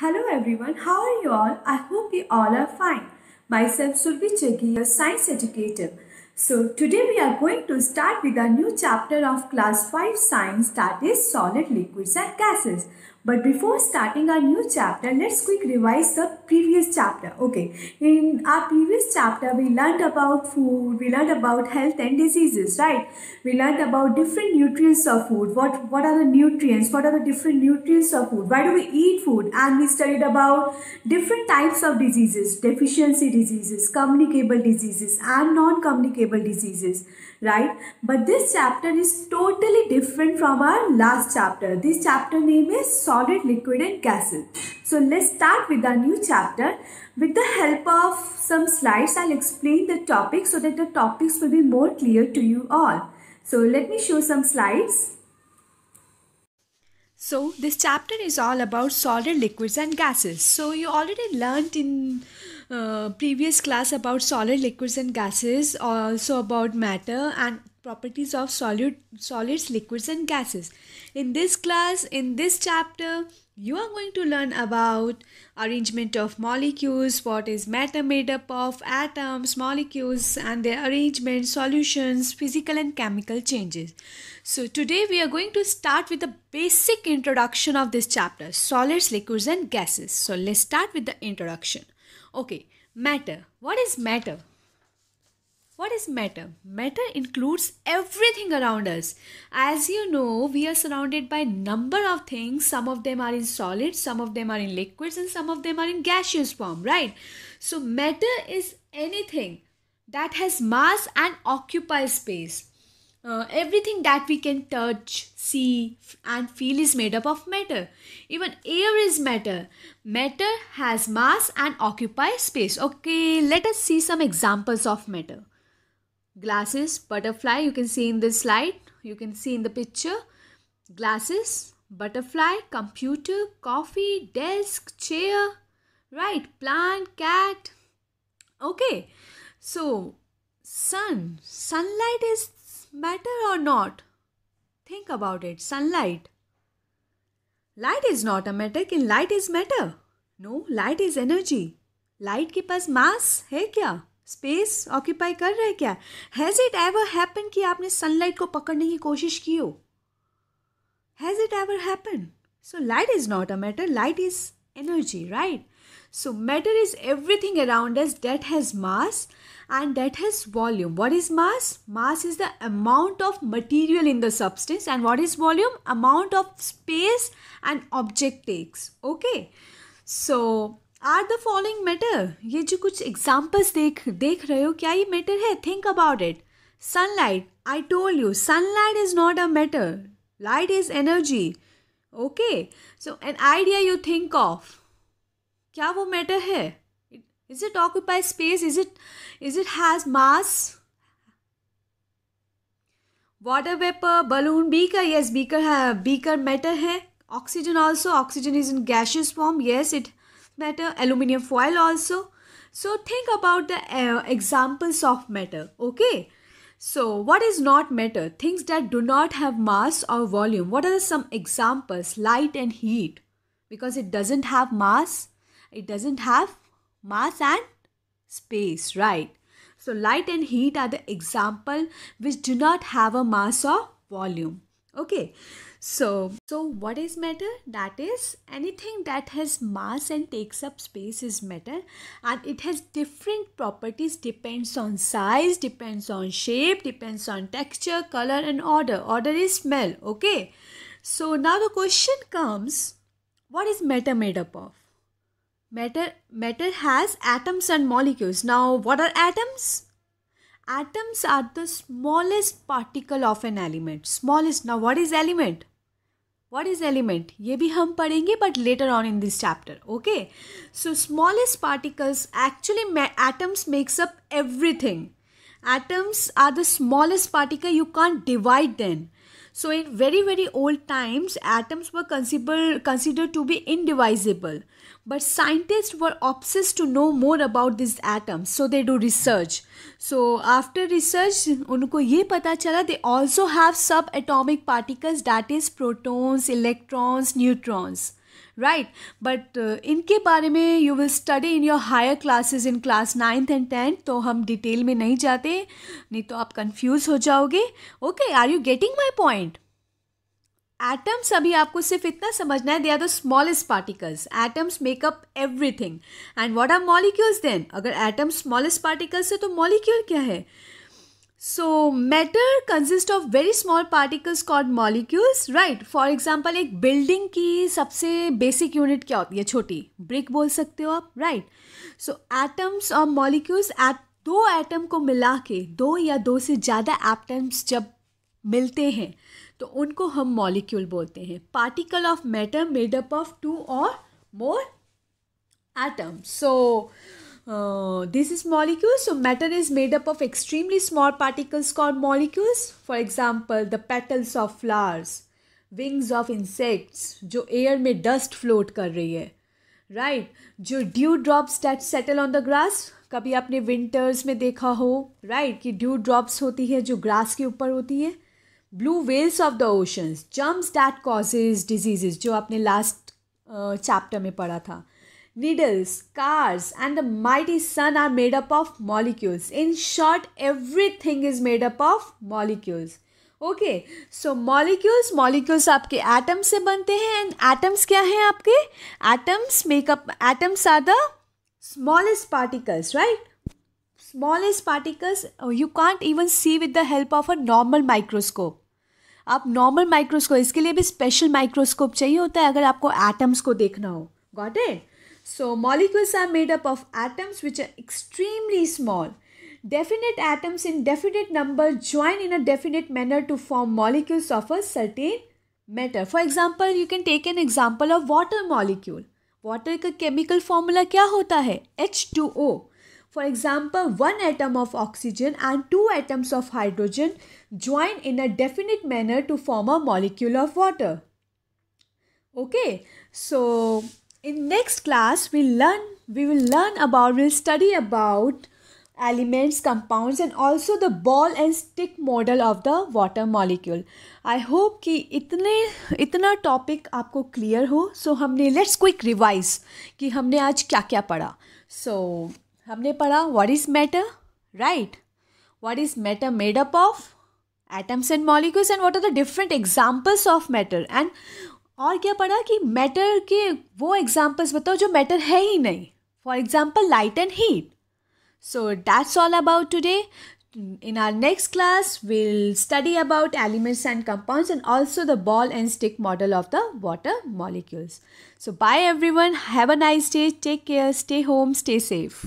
Hello everyone, how are you all? I hope you all are fine. Myself Sulbi Chegi, a science educator. So today we are going to start with a new chapter of class 5 science, that is solid, liquids and gases. But before starting our new chapter, let's quick revise the previous chapter. Okay, in our previous chapter we learned about food, we learned about health and diseases, right? We learned about different nutrients of food. What are the nutrients? What are the different nutrients of food? Why do we eat food? And we studied about different types of diseases, deficiency diseases, communicable diseases and non-communicable diseases, right? But this chapter is totally different from our last chapter. This chapter name is solid, liquid and gases. So let's start with our new chapter. With the help of some slides, I'll explain the topic so that the topics will be more clear to you all. So let me show some slides. So this chapter is all about solid, liquids and gases. So you already learned in previous class about solid, liquids and gases, also about matter and properties of solids, liquids and gases. In this class, in this chapter, you are going to learn about arrangement of molecules, what is matter made up of, atoms, molecules and their arrangement, solutions, physical and chemical changes. So today we are going to start with the basic introduction of this chapter, solids, liquids and gases. So let's start with the introduction. Okay, matter. What is matter? What is matter? Matter includes everything around us. As you know, we are surrounded by a number of things. Some of them are in solids, some of them are in liquids and some of them are in gaseous form, right? So matter is anything that has mass and occupies space. Everything that we can touch, see and feel is made up of matter. Even air is matter. Matter has mass and occupies space. Okay, let us see some examples of matter. Glasses, butterfly, you can see in this slide, you can see in the picture. Glasses, butterfly, computer, coffee, desk, chair, right? Plant, cat. Okay, so sunlight is matter or not? Think about it. Sunlight. Light is not a matter. Can light is matter? No, light is energy. Light के पास mass है क्या? Space occupy कर रहा है क्या? Has it ever happen कि आपने sunlight को पकड़ने की कोशिश की हो? Has it ever happen? So light is not a matter, light is energy, right? So matter is everything around us that has mass and that has volume. What is mass? Mass is the amount of material in the substance, and what is volume? Amount of space an object takes. Okay. So are the following matter? ये जो कुछ examples देख रहे हो, क्या ये matter है? Think about it. Sunlight. I told you, sunlight is not a matter. Light is energy. Okay. So an idea you think of. क्या वो मैटर है? Is it occupy space? Is it has mass? Water vapor, balloon, beaker. Yes, beaker matter है. Oxygen also. Oxygen is in gaseous form. Yes, it matter. Aluminium foil also. So think about the examples of matter. Okay. So what is not matter? Things that do not have mass or volume. What are some examples? Light and heat. Because it doesn't have mass. It doesn't have mass and space, right? So light and heat are the example which do not have a mass or volume. Okay. So what is matter? That is anything that has mass and takes up space is matter, and it has different properties, depends on size, depends on shape, depends on texture, color and order. Order is smell. Okay. So now the question comes, what is matter made up of? Matter has atoms and molecules. Now, what are atoms? Atoms are the smallest particle of an element. Smallest. Now, what is element? What is element? ये भी हम पढ़ेंगे, but later on in this chapter. Okay. So, smallest particles, actually atoms makes up everything. Atoms are the smallest particle. You can't divide them. So in very old times, atoms were considered to be indivisible. But scientists were obsessed to know more about these atoms. So they do research. So after research, उनको ये पता चला they also have subatomic particles, that is protons, electrons, neutrons. Right. But इनके बारे में you will study in your higher classes in class 9th and 10th. तो हम detail में नहीं जाते, नहीं तो आप कंफ्यूज हो जाओगे. Okay, are you getting my point? Atoms, अभी आपको सिर्फ इतना समझना है, they are the smallest particles. Atoms make up everything. And what are molecules then? अगर एटम स्मॉलेस्ट पार्टिकल्स है तो मॉलिक्यूल क्या है? So matter consist of very small particles called molecules, right. For example, एक बिल्डिंग की सबसे बेसिक यूनिट क्या होती है? छोटी ब्रिक बोल सकते हो आप, राइट. सो एटम्स और मॉलिक्यूल्स, दो एटम को मिला के, दो या दो से ज़्यादा एटम्स जब मिलते हैं तो उनको हम मॉलिक्यूल बोलते हैं. Particle of matter made up of 2 or more atoms. So this is molecules. So matter is made up of extremely small particles called molecules. For example, the petals of flowers, wings of insects, जो air में dust float कर रही है, right. जो dew drops that settle on the grass, कभी आपने winters में देखा हो, right, कि dew drops होती है जो grass के ऊपर होती है. Blue whales of the oceans, germs that causes diseases, जो आपने last chapter में पढ़ा था. Needles, cars and the mighty sun are made up of molecules. In short, everything is made up of molecules. Okay, so molecules आपके atoms से बनते हैं. And atoms क्या हैं आपके? Atoms are the smallest particles, right? Smallest particles you can't even see with the help of a normal microscope. आप normal microscope, इसके लिए भी स्पेशल माइक्रोस्कोप चाहिए होता है अगर आपको एटम्स को देखना हो. Got it? So molecules are made up of atoms which are extremely small. Definite atoms in definite number join in a definite manner to form molecules of a certain matter. For example, you can take an example of water molecule. Water का chemical formula क्या होता है? H2O. For example, one atom of oxygen and 2 atoms of hydrogen join in a definite manner to form a molecule of water. Okay, so in next class we'll study about elements, compounds and also the ball and stick model of the water molecule. I hope कि इतना topic आपको clear हो. सो हमने let's quick revise कि हमने आज क्या क्या पढ़ा. सो हमने पढ़ा what is matter, right. What is matter made up of? Atoms and molecules. And what are the different examples of matter. And और क्या पढ़ा कि मैटर के वो एग्जाम्पल्स बताओ जो मैटर है ही नहीं. For example light and heat. So that's all about today. In our next class, we'll study about elements and compounds and also the ball and stick model of the water molecules. So bye everyone. Have a nice day. Take care. Stay home. Stay safe.